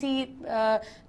किसी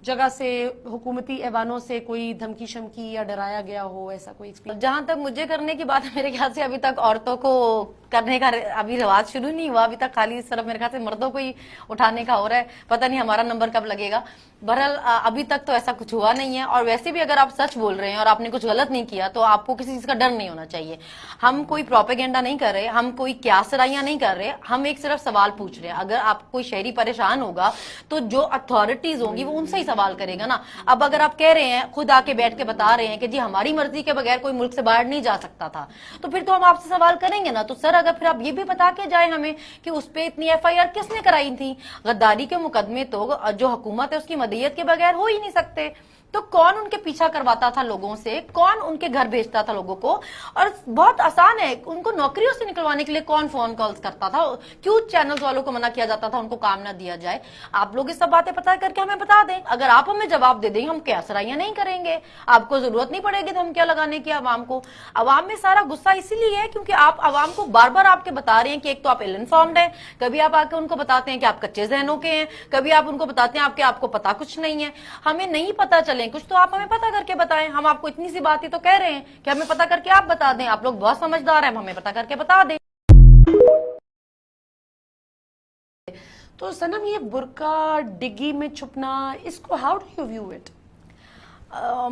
जगह से हुकूमती ऐवानों से कोई धमकी शमकी या डराया गया हो, ऐसा कोई एक्सपीरियंस? जहां तक मुझे करने की बात है, मेरे ख्याल से अभी तक औरतों को करने का अभी रिवाज शुरू नहीं हुआ। अभी तक खाली सिर्फ मेरे ख्याल से मर्दों को ही उठाने का हो रहा है। पता नहीं हमारा नंबर कब लगेगा। बहरहाल अभी तक तो ऐसा कुछ हुआ नहीं है। और वैसे भी अगर आप सच बोल रहे हैं और आपने कुछ गलत नहीं किया तो आपको किसी चीज का डर नहीं होना चाहिए। हम कोई प्रोपेगेंडा नहीं कर रहे, हम कोई क्यासराइयां नहीं कर रहे, हम एक सिर्फ सवाल पूछ रहे हैं। अगर आप कोई शहरी परेशान होगा तो जो अथॉरिटीज होंगी वो उनसे ही सवाल करेगा ना। अब अगर आप कह रहे हैं, खुद आके बैठ के बता रहे हैं कि जी हमारी मर्जी के बगैर कोई मुल्क से बाहर नहीं जा सकता था, तो फिर तो हम आपसे सवाल करेंगे ना। तो सर अगर फिर आप ये भी बता के जाए हमें कि उस पर इतनी FIR किसने कराई थी। गद्दारी के मुकदमे तो जो हुकूमत है उसकी मदईयत के बगैर हो ही नहीं सकते। तो कौन उनके पीछा करवाता था लोगों से, कौन उनके घर भेजता था लोगों को। और बहुत आसान है, उनको नौकरियों से निकलवाने के लिए कौन फोन कॉल्स करता था, क्यों चैनल्स वालों को मना किया जाता था उनको काम ना दिया जाए। आप लोग ये सब बातें पता करके हमें बता दें। अगर आप हमें जवाब दे देंगे, हम क्यासराइयां नहीं करेंगे, आपको जरूरत नहीं पड़ेगी धमकियां लगाने की आवाम को। आवाम में सारा गुस्सा इसीलिए है क्योंकि आप आवाम को बार बार आपके बता रहे हैं कि एक तो आप इल इन्फॉर्म्ड है, कभी आप आके उनको बताते हैं कि आप कच्चे जहनों के हैं, कभी आप उनको बताते हैं आपको पता कुछ नहीं है। हमें नहीं पता चले कुछ तो आप हमें पता करके बताएं। हम आपको इतनी सी बात ही तो कह रहे हैं कि हमें पता करके आप बता दें। आप लोग बहुत समझदार हैं, हमें पता करके बता दें। तो सनम, ये बुर्का डिग्गी में छुपना, इसको how do you view it?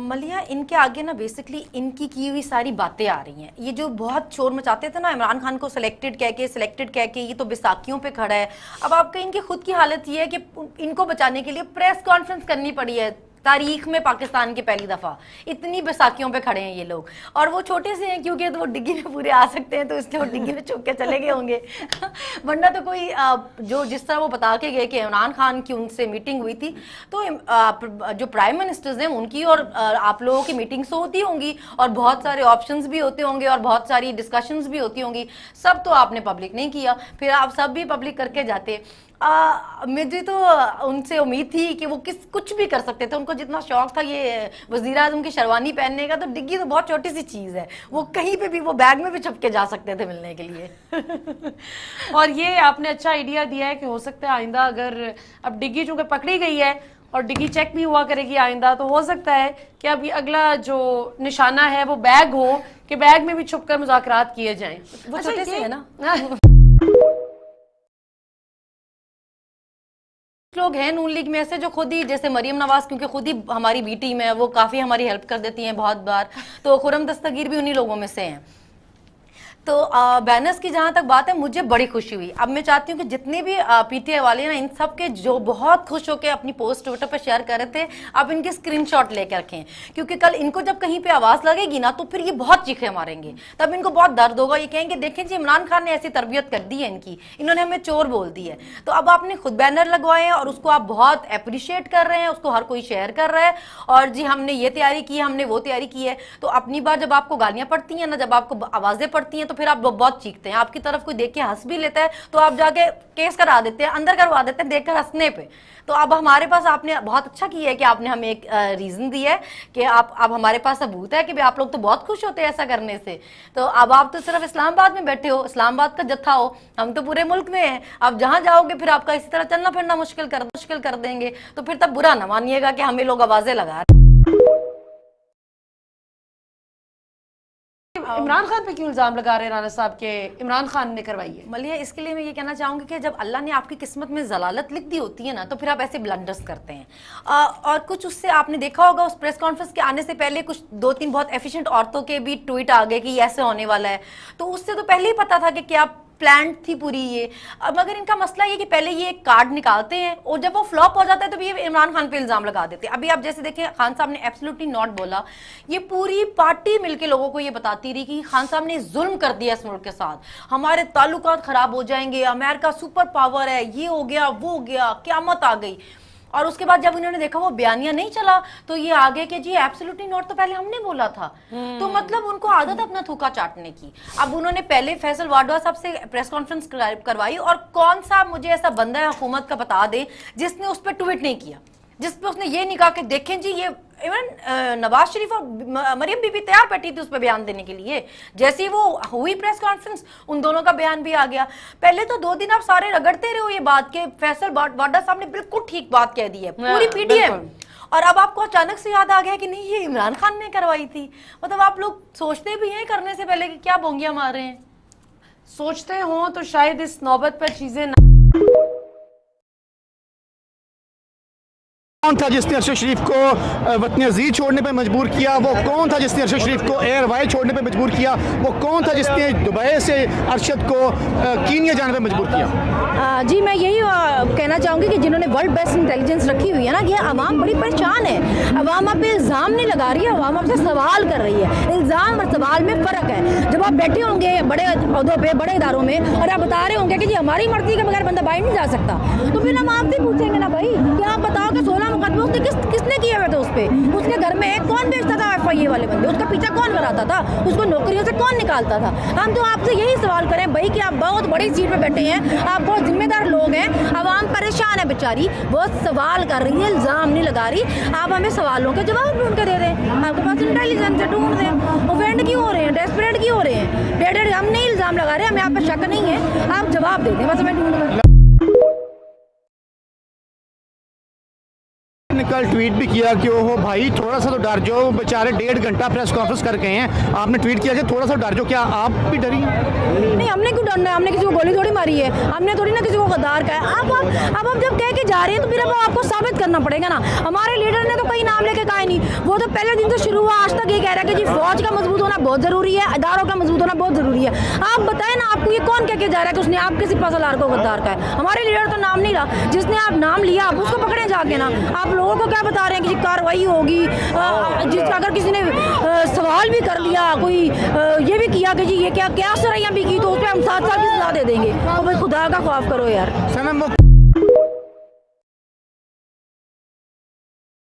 मलिया, इनके आगे ना बेसिकली इनकी की हुई सारी बातें आ रही हैं। ये जो बहुत शोर मचाते थे ना इमरान खान को सिलेक्टेड कह के ये तो बैसाखियों पे खड़ा है। अब आपका इनकी खुद की हालत ये है कि इनको बचाने के लिए प्रेस कॉन्फ्रेंस करनी पड़ी है तारीख में, पाकिस्तान की पहली दफा। इतनी बैसाखियों पे खड़े हैं ये लोग, और वो छोटे से हैं क्योंकि तो वो डिग्गी में पूरे आ सकते हैं, तो इसलिए वो डिग्गी में छुप के चले गए होंगे। वरना तो कोई जो जिस तरह वो बता के गए कि इमरान खान की उनसे मीटिंग हुई थी, तो जो प्राइम मिनिस्टर्स हैं उनकी और आप लोगों की मीटिंग्स तो होती होंगी, और बहुत सारे ऑप्शंस भी होते होंगे और बहुत सारी डिस्कशंस भी होती होंगी। सब तो आपने पब्लिक नहीं किया, फिर आप सब भी पब्लिक करके जाते। मुझे तो उनसे उम्मीद थी कि वो कुछ भी कर सकते थे। उनको जितना शौक था ये वजीर आजम की शेरवानी पहनने का, तो डिग्गी तो बहुत छोटी सी चीज है, वो कहीं पे भी, वो बैग में भी छुप के जा सकते थे मिलने के लिए। और ये आपने अच्छा आइडिया दिया है कि हो सकता है आइंदा अगर अब डिग्गी चूंकि पकड़ी गई है और डिग्गी चेक भी हुआ करेगी आइंदा, तो हो सकता है कि अब ये अगला जो निशाना है वो बैग हो, कि बैग में भी छुपकर मुज़ाकरात किए जाएं। वो छोटे से है ना। लोग हैं नून लीग में ऐसे जो खुद ही, जैसे मरियम नवाज, क्योंकि खुद ही हमारी बी टीम है, वो काफी हमारी हेल्प कर देती हैं बहुत बार। तो खुरम दस्तगीर भी उन्हीं लोगों में से हैं। तो बैनर्स की जहां तक बात है, मुझे बड़ी खुशी हुई। अब मैं चाहती हूँ कि जितने भी PTI वाले ना, इन सब के जो बहुत खुश होकर अपनी पोस्ट ट्विटर पर शेयर कर रहे थे, अब इनके स्क्रीनशॉट लेकर रखें, क्योंकि कल इनको जब कहीं पे आवाज लगेगी ना तो फिर ये बहुत चीखें मारेंगे, तब इनको बहुत दर्द होगा। ये कहेंगे देखें जी इमरान खान ने ऐसी तरबियत कर दी है इनकी, इन्होंने हमें चोर बोल दी है। तो अब आपने खुद बैनर लगवाए हैं और उसको आप बहुत अप्रिशिएट कर रहे हैं, उसको हर कोई शेयर कर रहा है, और जी हमने ये तैयारी की है, हमने वो तैयारी की है। तो अपनी बार जब आपको गालियां पड़ती हैं ना, जब आपको आवाजें पड़ती हैं, तो फिर आप बहुत चीखते हैं। आपकी तरफ कोई देख के हंस भी लेता है तो आप जाके केस करा देते हैं, अंदर करवा देते हैं देखकर हंसने पे। तो अब हमारे पास, आपने बहुत अच्छा किया है कि आपने हमें एक रीजन दिया है कि अब हमारे पास सबूत है कि आप लोग तो बहुत खुश होते हैं ऐसा करने से। तो अब आप तो सिर्फ इस्लामाबाद में बैठे हो, इस्लामाबाद का जत्था हो, हम तो पूरे मुल्क में हैं। अब जहां जाओगे फिर आपका इसी तरह चलना फिरना मुश्किल कर देंगे, तो फिर तब बुरा ना मानिएगा कि हमें लोग आवाजें लगा रहे। इमरान खान पे क्यों इल्जाम लगा रहे हैं राना साहब के इमरान खान ने करवाई है? मलिया, इसके लिए मैं ये कहना चाहूंगी कि जब अल्लाह ने आपकी किस्मत में जलालत लिख दी होती है ना, तो फिर आप ऐसे ब्लंडर्स करते हैं। और कुछ उससे आपने देखा होगा, उस प्रेस कॉन्फ्रेंस के आने से पहले कुछ 2-3 बहुत एफिशिएंट औरतों के भी ट्वीट आ गए कि ऐसे होने वाला है। तो उससे तो पहले ही पता था कि क्या प्लान थी पूरी ये। अब मगर इनका मसला ये कि पहले ये एक कार्ड निकालते हैं और जब वो फ्लॉप हो जाता है तो ये इमरान खान पे इल्जाम लगा देते हैं। अभी आप जैसे देखें, खान साहब ने एब्सोल्युटली नॉट बोला, ये पूरी पार्टी मिलके लोगों को ये बताती रही कि खान साहब ने जुल्म कर दिया इस मुल्क के साथ, हमारे ताल्लुकात खराब हो जाएंगे, अमेरिका सुपर पावर है, ये हो गया वो हो गया, क्यामत आ गई। और उसके बाद जब उन्होंने देखा वो बयानिया नहीं चला, तो ये आगे कि जी एब्सोल्युटली नॉट तो पहले हमने बोला था। तो मतलब उनको आदत अपना थूका चाटने की। अब उन्होंने पहले फैसल वाडवा साहब से प्रेस कॉन्फ्रेंस करवाई, और कौन सा मुझे ऐसा बंदा है हुकूमत का बता दे जिसने उस पर ट्वीट नहीं किया, जिस पर उसने ये नहीं कहा कि देखें जी ये इवन नवाज शरीफ और मरियम बीबी तैयार बैठी थी उस पर बयान देने के लिए। जैसे ही वो हुई प्रेस कॉन्फ्रेंस, उन दोनों का बयान भी आ गया। पहले तो 2 दिन आप सारे रगड़ते रहे हो ये बात के फैसल वाडा साहब ने बिल्कुल ठीक बात कह दी है, पूरी पीडीएम, और अब आपको अचानक से याद आ गया कि नहीं ये इमरान खान ने करवाई थी। मतलब आप लोग सोचते भी हैं करने से पहले कि क्या बोंगियां मार रहे हैं। सोचते हो तो शायद इस नौबत पर चीजें कौन था जिसने अरशद शरीफ को वतन अजीज छोड़ने पे मजबूर किया? वो कौन था जिसने अरशद शरीफ को एयर वाई छोड़ने पे मजबूर किया? वो कौन था जिसने दुबई से अरशद को कीनिया जाने पे मजबूर किया? जी मैं यही कहना चाहूँगी कि जिन्होंने वर्ल्ड बेस्ट इंटेलिजेंस रखी हुई है ना, ये अवाम बड़ी परेशान है। अवाम आप पे इल्ज़ाम नहीं लगा रही है, अवाम आपसे सवाल कर रही है। इल्ज़ाम और सवाल में फ़र्क है। जब आप बैठे होंगे बड़े अहदों पे, बड़े इदारों में, और आप बता रहे होंगे कि जी हमारी मर्जी के बगैर बंदा बाहर नहीं जा सकता, तो फिर हम आपसे पूछेंगे ना भाई कि आप बताओ कि 16 मुकदमे उसने किसने किए हुए थे उस पर? उसके घर में कौन बेचता था FIA वाले बंदे? उसका पीछा कौन कराता था? उसको नौकरियों से कौन निकालता था? हम तो आपसे यही सवाल करें भाई कि आप बहुत बड़ी सीट पे बैठे हैं, आप बहुत जिम्मेदार लोग हैं, अवाम परेशान है बेचारी, वो सवाल कर रही है, इल्ज़ाम नहीं लगा रही। आप हमें सवालों के जवाब ढूंढ के दे दें, आपके पास इंटेलिजेंस है, ढूंढ दें। ऑफेंड क्यों हो रहे हैं, डेस्परेट क्यों हो रहे हैं? डेढ़ हम नहीं इल्ज़ाम लगा रहे, हमें आप पे शक नहीं है, आप जवाब दे दें, बस हमें ढूंढ दें। ने कल ट्वीट भी किया कि ओहो भाई थोड़ा सा तो डर जाओ, बेचारे 1.5 घंटा प्रेस कॉन्फ्रेंस कर गए हैं। आपने ट्वीट किया कि थोड़ा सा डर जाओ, क्या आप भी डरी? नहीं, हमने क्यों डरना है? हमने किसी को गोली थोड़ी मारी है, हमने थोड़ी ना किसी को गद्दार कहा है। अब हम जब कह के जा रहे हैं तो फिर अब आपको साबित करना पड़ेगा ना। हमारे लीडर ने तो कोई नाम लेके कहा नहीं, वो तो पहले दिन से शुरू हुआ आज तक ये कह रहा है कि जी फौज का मजबूत होना बहुत जरूरी है, इदारों का मजबूत होना बहुत जरूरी है। आप बताएं ना, आपको ये कौन कह के जा रहा है कि उसने आपके सिपा सलार को गद्दार कहा है? हमारे लीडर तो नाम नहीं रहा, जिसने आप नाम लिया आप उसको पकड़े जाके ना। आप लोगों को क्या बता रहे हैं कि कार्रवाई होगी? जिसका अगर किसी ने सवाल भी कर लिया, कोई ये भी किया कि जी ये क्या सरैया भी की, तो उस पर हम 7 साल की सजा दे देंगे। तो भाई खुदा का खौफ करो यार। सनम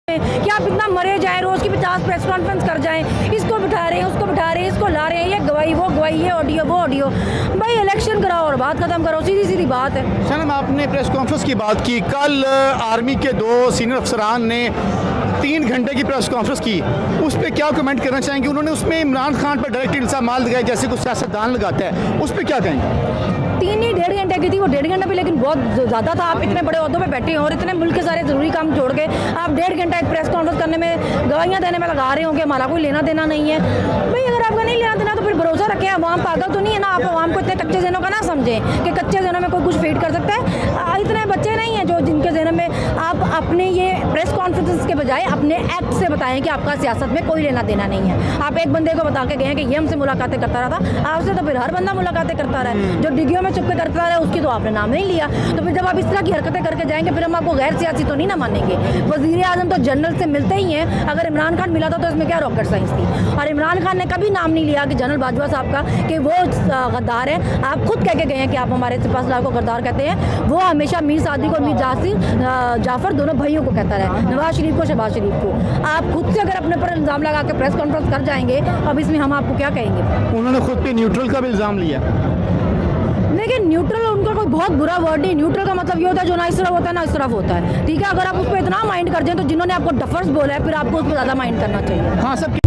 कि आप इतना मरे जाएं, रोज की 50 प्रेस कॉन्फ्रेंस कर जाएं, इसको बिठा रहे हैं, उसको बिठा रहे हैं, इसको ला रहे हैं, ये गवाही वो गवाही, ये ऑडियो वो ऑडियो। भाई इलेक्शन कराओ और बात खत्म करो, सीधी सीधी बात है। सनम आपने प्रेस कॉन्फ्रेंस की बात की, कल आर्मी के 2 सीनियर अफसरान ने 3 घंटे की प्रेस कॉन्फ्रेंस की, उस पर क्या कमेंट करना चाहेंगे? उन्होंने उसमें इमरान खान पर डायरेक्ट इल्ज़ाम लगाए जैसे कुछ सियासतदान लगाता है, उस पर क्या कहेंगे? 3-1.5 घंटे की थी वो, 1.5 घंटा भी लेकिन बहुत ज़्यादा था। आप इतने बड़े ओहदों पे बैठे हैं और इतने मुल्क के सारे ज़रूरी काम छोड़ के आप 1.5 घंटा एक प्रेस कॉन्फ्रेंस करने में, गवाहियाँ देने में लगा रहे होंगे, हमारा कोई लेना देना नहीं है। भाई अगर आपका नहीं लेना देना तो फिर भरोसा रखें, अवाम पागल तो नहीं है ना। आप अवाम को इतने कच्चे ज़हनों का ना समझें कि कच्चे ज़हनों में कोई कुछ फीड कर सकता है। इतने बच्चे नहीं हैं जो जिनके ज़हन में आप अपने ये प्रेस कॉन्फ्रेंस के बजाय अपने एक्ट से बताएं कि आपका सियासत में कोई लेना देना नहीं है। आप एक बंदे को बता के गए हैं कि ये हमसे मुलाकातें करता रहा था, आपसे तो फिर हर बंदा मुलाकातें करता रहा है। जो डिग्गियों में चुपके करता रहा उसकी तो आपने नाम नहीं लिया, तो फिर जब आप इस तरह की हरकतें करके जाएंगे फिर हम आपको गैर सियासी तो नहीं ना मानेंगे। वज़ीर आज़म तो जनरल से मिलते ही हैं, अगर इमरान खान मिला था तो इसमें क्या रॉकेट साइंस थी? और इमरान खान ने कभी नाम नहीं लिया कि जनरल बाजवा साहब का कि वो गद्दार है। आप खुद कह के गए हैं कि आप हमारे सिपा सलार को गद्दार कहते हैं। वो हमेशा मीर सादिक और मीर जाफर दोनों भाइयों को कहता रहा, नवाज शरीफ को, शहबाज शरीफ को। आप खुद से अगर अपने पर इल्ज़ाम लगा के प्रेस कॉन्फ्रेंस कर जाएंगे अब इसमें हम आपको क्या कहेंगे? उन्होंने खुद पे न्यूट्रल का भी इल्ज़ाम लिया। लेकिन न्यूट्रल उनका कोई बहुत बुरा वर्ड नहीं। न्यूट्रल का मतलब ये होता है जो ना इस तरफ होता है ना इस तरफ होता है, ठीक है? अगर आप उस पर इतना माइंड कर दें तो जिन्होंने आपको डफर्स बोला है फिर आपको उस पर ज़्यादा माइंड करना चाहिए। हाँ सब